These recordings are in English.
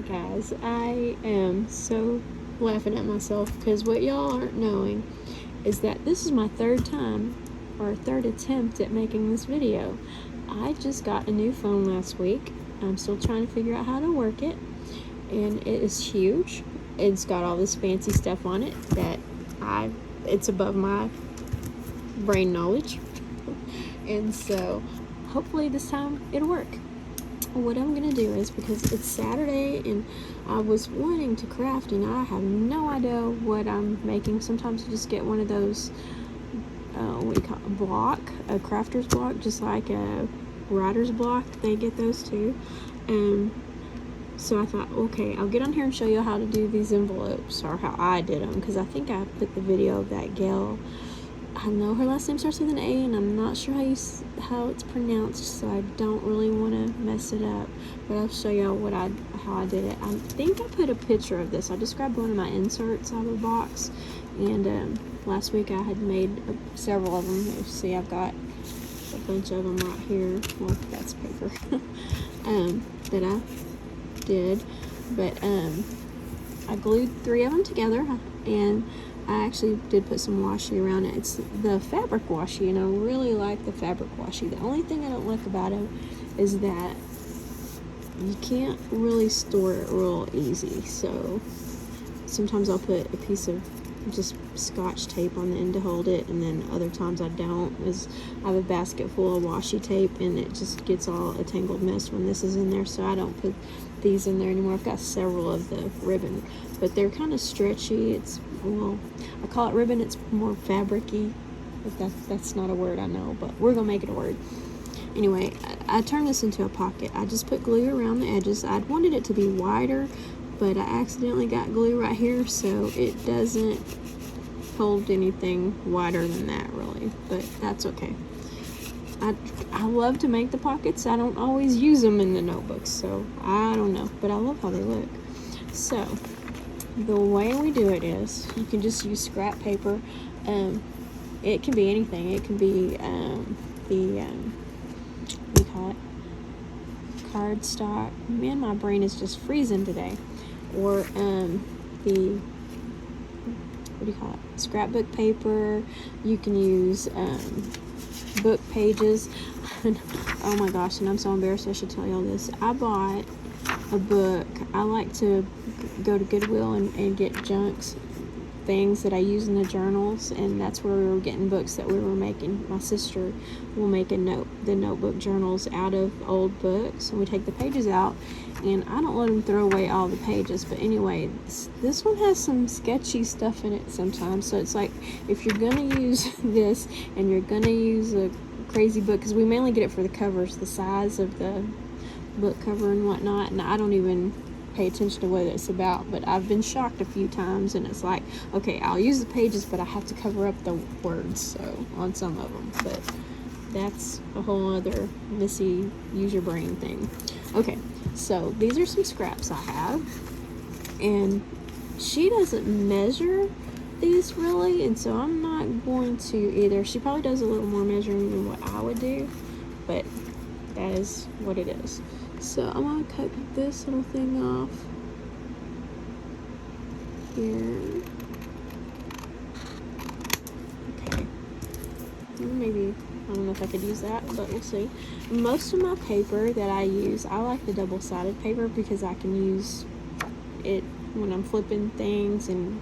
Guys, I am so laughing at myself because what y'all aren't knowing is that this is my third time or third attempt at making this video. I just got a new phone last week. I'm still trying to figure out how to work it, and it is huge. It's got all this fancy stuff on it that it's above my brain knowledge, and so hopefully this time it'll work. What I'm gonna do is, because it's Saturday and I was wanting to craft and I have no idea what I'm making. Sometimes you just get one of those what do you call it, a crafter's block, just like a writer's block. They get those too. So I thought, okay, I'll get on here and show you how to do these envelopes, or how I did them, because I think I put the video of that gal. I know her last name starts with an A, and I'm not sure how it's pronounced, so I don't really want to mess it up. But I'll show y'all how I did it. I think I put a picture of this. I just grabbed one of my inserts out of a box, and last week I had made several of them. You see, I've got a bunch of them right here. Well, that's paper that I did, but I glued 3 of them together, and I actually did put some washi around it. It's the fabric washi, and I really like the fabric washi. The only thing I don't like about it is that you can't really store it real easy. So sometimes I'll put a piece of just scotch tape on the end to hold it, and then other times I don't, as I have a basket full of washi tape and it just gets all a tangled mess when this is in there, so I don't put these in there anymore. I've got several of the ribbon, but they're kind of stretchy. Well, I call it ribbon, it's more fabric-y. That's not a word, I know, but we're gonna make it a word. Anyway, I turned this into a pocket. I just put glue around the edges. I'd wanted it to be wider, but I accidentally got glue right here, so it doesn't hold anything wider than that, really, but that's okay. I love to make the pockets. I don't always use them in the notebooks, so I don't know, but I love how they look. So the way we do it is, you can just use scrap paper. It can be anything. It can be what do you call it, cardstock. Man, my brain is just freezing today. Or the what do you call it, scrapbook paper. You can use book pages. Oh my gosh, and I'm so embarrassed I should tell y'all this. I bought a book. I like to go to Goodwill and get junks, things that I use in the journals, and that's where we were getting books that we were making. My sister will make the notebook journals out of old books, and we take the pages out, and I don't let them throw away all the pages. But anyway, this one has some sketchy stuff in it sometimes, so it's like, if you're gonna use this and you're gonna use a crazy book, because we mainly get it for the covers, the size of the book cover and whatnot, and I don't even pay attention to what it's about, but I've been shocked a few times, and it's like, okay, I'll use the pages, but I have to cover up the words, so on some of them. But that's a whole other Missy use your brain thing. Okay, so these are some scraps I have, and she doesn't measure these really, and so I'm not going to either. She probably does a little more measuring than what I would do, but that is what it is. So I'm gonna cut this little thing off here. Okay. Maybe, I don't know if I could use that, but we'll see. Most of my paper that I use, I like the double-sided paper, because I can use it when I'm flipping things and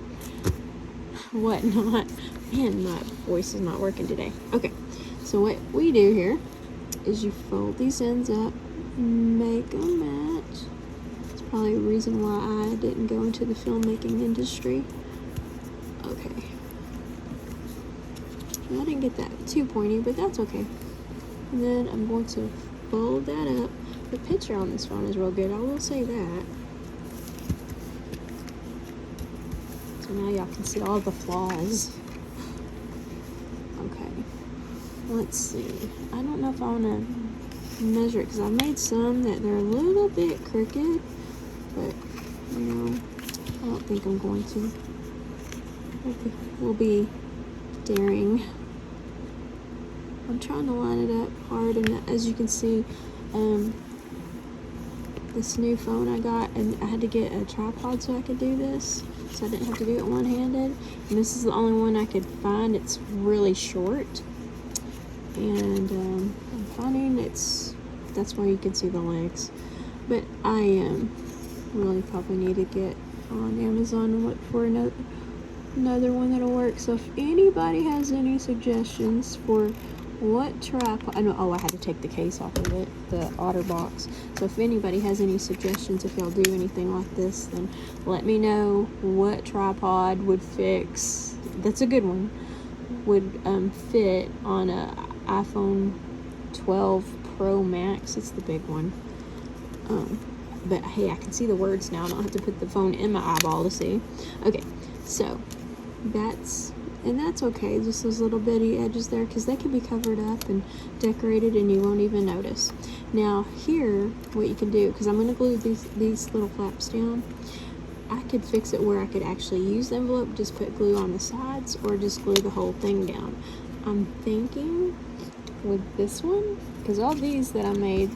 whatnot. Man, my voice is not working today. Okay, so what we do here is you fold these ends up, make a match. That's probably a reason why I didn't go into the filmmaking industry. Okay. I didn't get that too pointy, but that's okay. And then I'm going to fold that up. The picture on this phone is real good, I will say that. So now y'all can see all the flaws. Okay. Let's see. I don't know if I want to measure it, because I made some that they're a little bit crooked, but you know, I don't think I'm going to. We'll be daring. I'm trying to line it up hard, and as you can see, this new phone I got, and I had to get a tripod so I could do this, so I didn't have to do it one-handed. And this is the only one I could find. It's really short, and I'm finding that's where you can see the legs. But I really probably need to get on Amazon and look for another one that'll work. So if anybody has any suggestions for what tripod, I had to take the case off of it, the OtterBox. So if anybody has any suggestions, if y'all do anything like this, then let me know what tripod would fix. That's a good one. Would fit on a iPhone 12 Pro Max. It's the big one. But hey, I can see the words now. I don't have to put the phone in my eyeball to see. Okay, so that's okay. Just those little bitty edges there, because they can be covered up and decorated and you won't even notice. Now here, what you can do, because I'm going to glue these little flaps down, I could fix it where I could actually use the envelope, just put glue on the sides, or just glue the whole thing down. I'm thinking with this one, because all these that I made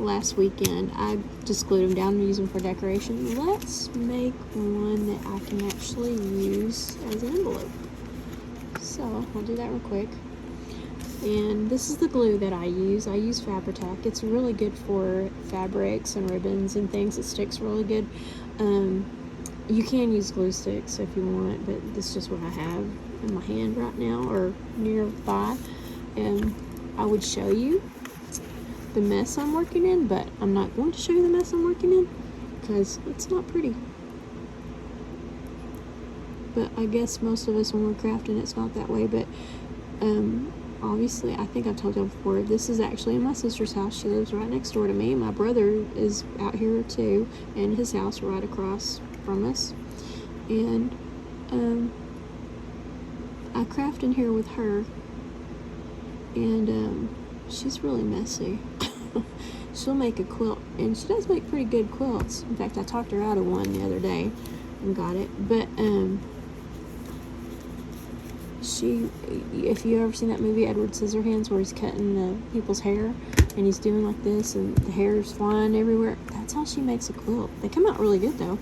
last weekend, I just glued them down and used them for decoration. Let's make one that I can actually use as an envelope. So I'll do that real quick. And this is the glue that I use. I use Fabri-Tac. It's really good for fabrics and ribbons and things. It sticks really good. You can use glue sticks if you want, but this is just what I have in my hand right now or nearby. And I would show you the mess I'm working in, but I'm not going to show you the mess I'm working in because it's not pretty. But I guess most of us, when we're crafting, it's not that way. But obviously, I think I've told you before, this is actually in my sister's house. She lives right next door to me. My brother is out here too, and his house right across from us. And I craft in here with her, and she's really messy. She'll make a quilt, and she does make pretty good quilts. In fact, I talked her out of one the other day and got it. But if you ever seen that movie Edward Scissorhands, where he's cutting the people's hair and he's doing like this and the hair is flying everywhere, that's how she makes a quilt. They come out really good though.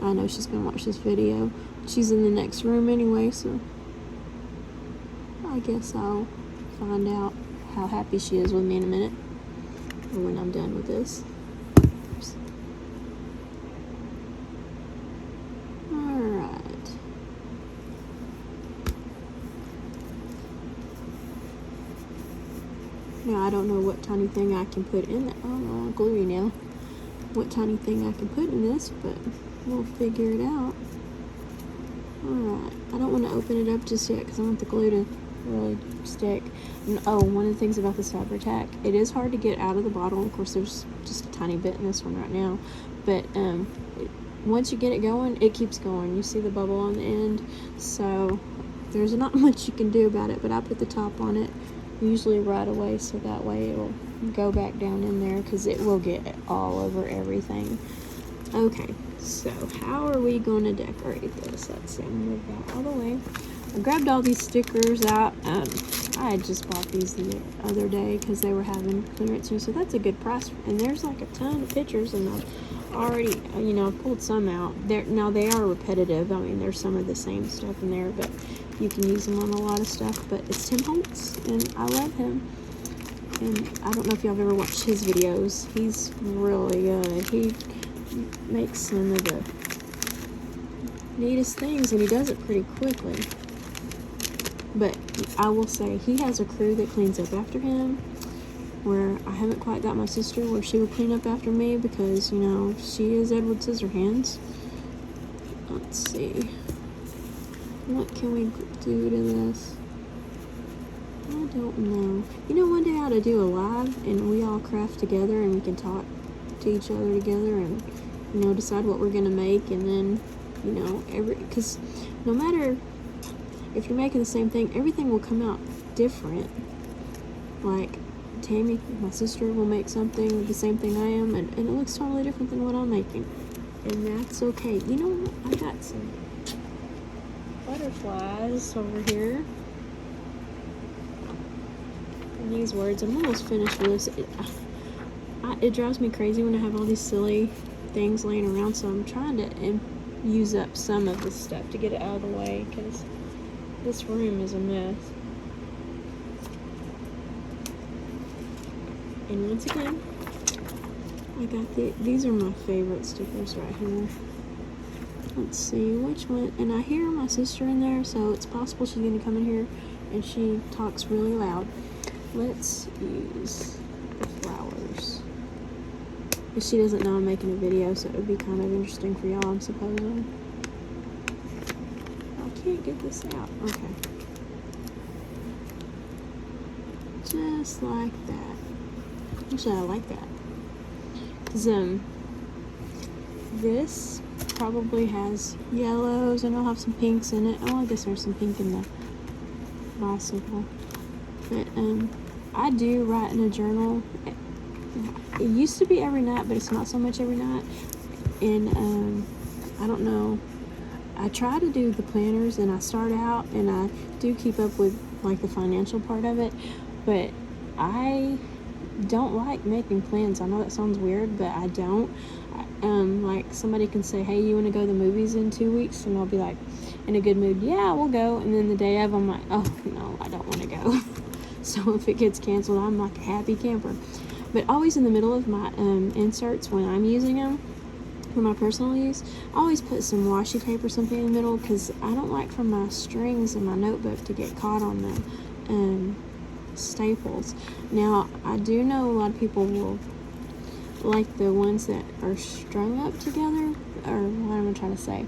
I know she's gonna watch this video. She's in the next room anyway, so I guess I'll find out how happy she is with me in a minute, or when I'm done with this. Oops. Alright. Now I don't know what tiny thing I can put in that. Oh, gluey now. What tiny thing I can put in this, but we'll figure it out. Alright. I don't want to open it up just yet because I want the glue to really stick. And one of the things about this Fabri-Tac, it is hard to get out of the bottle. Of course, there's just a tiny bit in this one right now, but once you get it going, it keeps going. You see the bubble on the end, so there's not much you can do about it. But I put the top on it usually right away, so that way it'll go back down in there, because it will get all over everything. Okay, so how are we going to decorate this? Let's see, I'm going to move that all the way. I grabbed all these stickers out. I had just bought these the other day because they were having clearance, so that's a good price. And there's like a ton of pictures, and I've already, I've pulled some out. Now they are repetitive. I mean, there's some of the same stuff in there, but you can use them on a lot of stuff. But it's Tim Holtz, and I love him. And I don't know if y'all have ever watched his videos. He's really good. He makes some of the neatest things, and he does it pretty quickly. But I will say, he has a crew that cleans up after him, where I haven't quite got my sister where she will clean up after me, because, she is Edward Scissorhands. Let's see. What can we do to this? I don't know. One day I ought to do a live, and we all craft together, and we can talk to each other together, and, decide what we're going to make, and then, because no matter if you're making the same thing, everything will come out different. Like, Tammy, my sister, will make something, the same thing I am, and it looks totally different than what I'm making. And that's okay. I got some butterflies over here. And these words, I'm almost finished with this. it drives me crazy when I have all these silly things laying around, so I'm trying to use up some of this stuff to get it out of the way, because this room is a mess. And once again, I got these are my favorite stickers right here. Let's see which one, and I hear my sister in there, so it's possible she's going to come in here and she talks really loud. Let's use the flowers. But she doesn't know I'm making a video, so it would be kind of interesting for y'all, I'm supposing. I can't get this out. Okay. Just like that. Actually, I like that. Because, this probably has yellows, and I'll have some pinks in it. Oh, I guess there's some pink in the bicycle. But, I do write in a journal. It used to be every night, but it's not so much every night. And, I don't know. I try to do the planners, and I start out, and I do keep up with, like, the financial part of it. But I don't like making plans. I know that sounds weird, but I don't. Like, somebody can say, hey, you want to go to the movies in 2 weeks? And I'll be like, in a good mood, yeah, we'll go. And then the day of, I'm like, oh, no, I don't want to go. So if it gets canceled, I'm like a happy camper. But always in the middle of my inserts, when I'm using them for my personal use, I always put some washi tape or something in the middle, because I don't like for my strings in my notebook to get caught on the staples. Now, I do know a lot of people will like the ones that are strung up together, or what am I trying to say?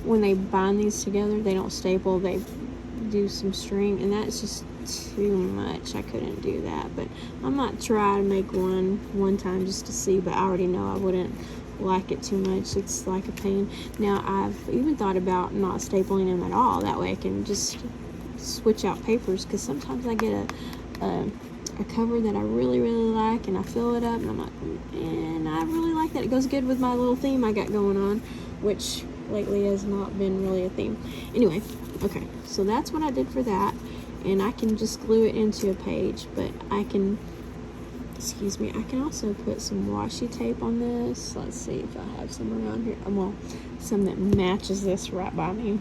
When they bind these together, they don't staple, they do some string, and that's just too much. I couldn't do that, but I might try to make one time just to see, but I already know I wouldn't like it too much. It's like a pain. Now, I've even thought about not stapling them at all. That way I can just switch out papers, because sometimes I get a cover that I really, really like, and I fill it up, and I'm like, and I really like that. It goes good with my little theme I got going on, which lately has not been really a theme. Anyway, okay, so that's what I did for that, and I can just glue it into a page, but I can also put some washi tape on this. Let's see if I have some around here. Well, some that matches this right by me.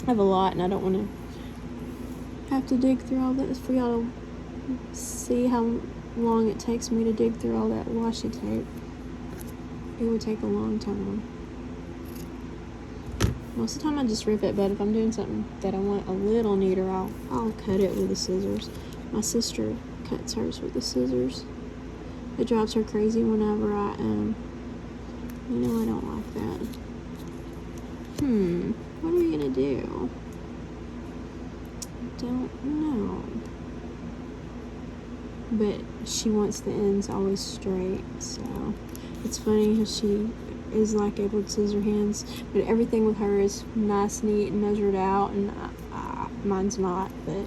I have a lot, and I don't want to have to dig through all this for y'all to see how long it takes me to dig through all that washi tape. It would take a long time. Most of the time I just rip it, but if I'm doing something that I want a little neater, I'll cut it with the scissors. My sister cuts hers with the scissors. It drives her crazy whenever I I don't like that. What are we gonna do? I don't know. But she wants the ends always straight, so it's funny how she is like Edward Scissorhands, but everything with her is nice, neat, and measured out, and mine's not, but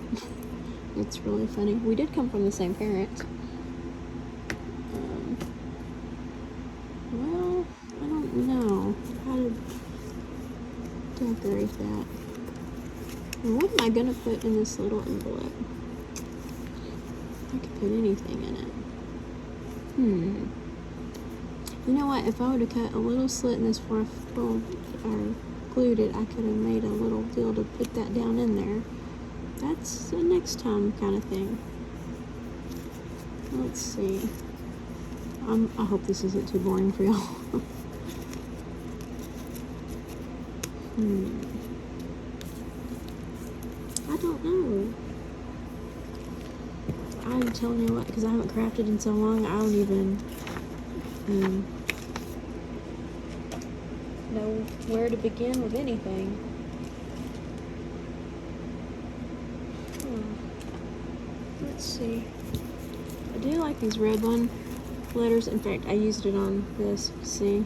it's really funny. We did come from the same parents. Well, I don't know how to decorate that. And what am I gonna put in this little envelope? I could put anything in it. You know what? If I would have cut a little slit in this or glued it, I could have made a little deal to put that down in there. That's a next time kind of thing. Let's see. I hope this isn't too boring for y'all. I don't know. I'm telling you what, because I haven't crafted in so long, I don't even know where to begin with anything. Let's see. I do like these red one letters. In fact, I used it on this, see?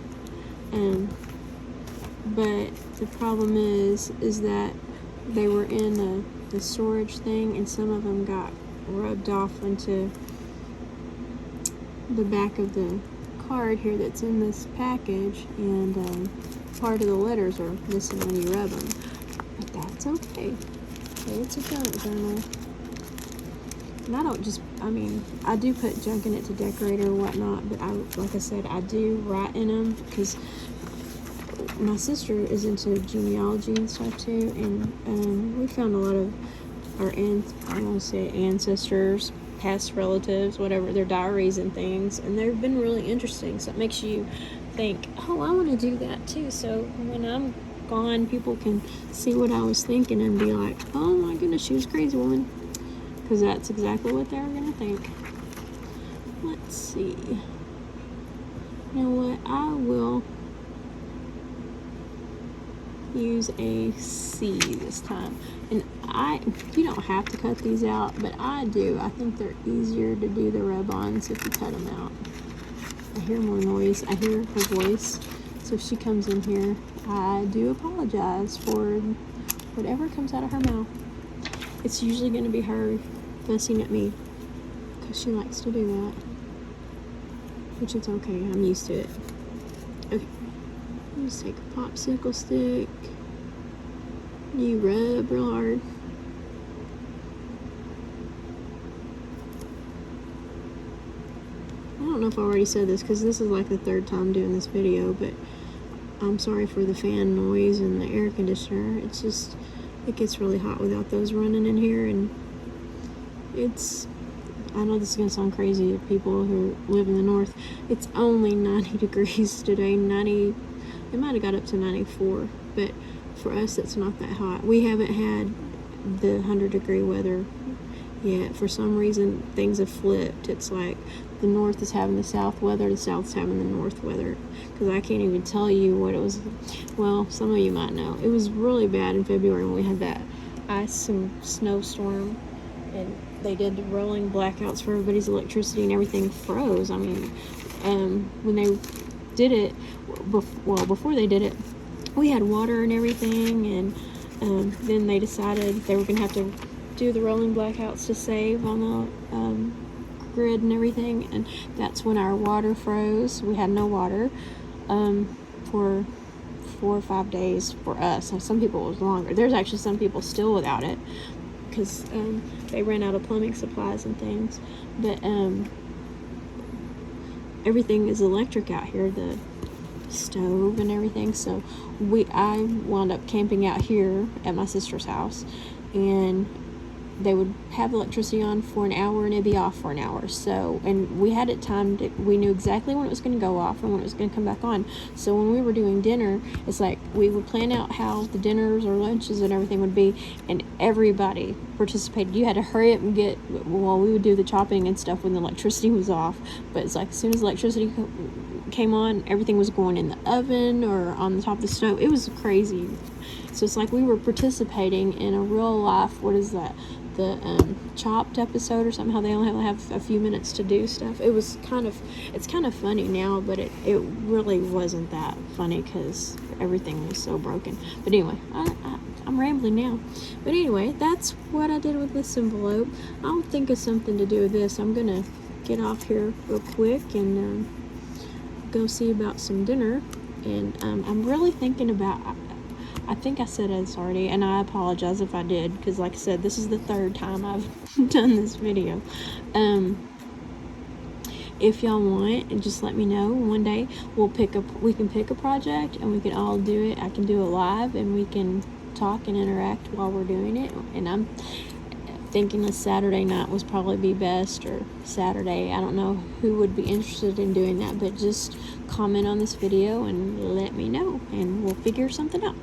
But the problem is that they were in the storage thing, and some of them got rubbed off into the back of the card here that's in this package, and part of the letters are missing when you rub them. But that's okay. It's a junk journal. And I don't just, I mean, I do put junk in it to decorate or whatnot, but like I said, I do write in them because my sister is into genealogy and stuff too, and we found a lot of our I want to say ancestors, past relatives, whatever, their diaries and things, and they've been really interesting. So it makes you think, oh, I want to do that too. So when I'm gone, people can see what I was thinking and be like, oh my goodness, she was a crazy woman, because that's exactly what they're gonna think. Let's see. You know what? I will use a C this time, and you don't have to cut these out, but I do. I think they're easier to do the rub-ons if you cut them out. I hear more noise. I hear her voice, so if she comes in here, I do apologize for whatever comes out of her mouth. It's usually going to be her fussing at me because she likes to do that, which is okay. I'm used to it. Okay. Just take a popsicle stick. You rub real hard. I don't know if I already said this because this is like the third time doing this video, but I'm sorry for the fan noise and the air conditioner. It's just, it gets really hot without those running in here, and I know this is going to sound crazy to people who live in the north. It's only 90 degrees today. It might have got up to 94, but for us, it's not that hot. We haven't had the 100-degree weather yet. For some reason, things have flipped. It's like the north is having the south weather, the south's having the north weather. Because I can't even tell you what it was. Well, some of you might know. It was really bad in February when we had that ice and snowstorm, and they did the rolling blackouts for everybody's electricity, and everything froze. I mean, when they did it, before they did it, we had water and everything, and then they decided they were going to have to do the rolling blackouts to save on the grid and everything, and that's when our water froze. We had no water for 4 or 5 days for us. Some people it was longer. There's actually some people still without it because they ran out of plumbing supplies and things, but everything is electric out here, the stove and everything. So I wound up camping out here at my sister's house, and they would have electricity on for an hour and it'd be off for an hour. So, and we had it timed. We knew exactly when it was going to go off and when it was going to come back on. So when we were doing dinner, it's like we would plan out how the dinners or lunches and everything would be, and everybody participated. You had to hurry up and we would do the chopping and stuff when the electricity was off, but it's like as soon as electricity came on, everything was going in the oven or on the top of the stove. It was crazy. So it's like we were participating in a real life, what is that, the Chopped episode or something, how they only have a few minutes to do stuff. It's kind of funny now, but it really wasn't that funny because everything was so broken. But anyway, I'm rambling now. But anyway, that's what I did with this envelope. I'll think of something to do with this. I'm gonna get off here real quick and go see about some dinner, and I'm really thinking about, I think I said this already, and I apologize if I did, because like I said, this is the third time I've done this video. If y'all want, just let me know. One day we can pick a project and we can all do it. I can do it live and we can talk and interact while we're doing it. And I'm thinking a Saturday night was probably be best, or Saturday. I don't know who would be interested in doing that, but just comment on this video and let me know and we'll figure something out.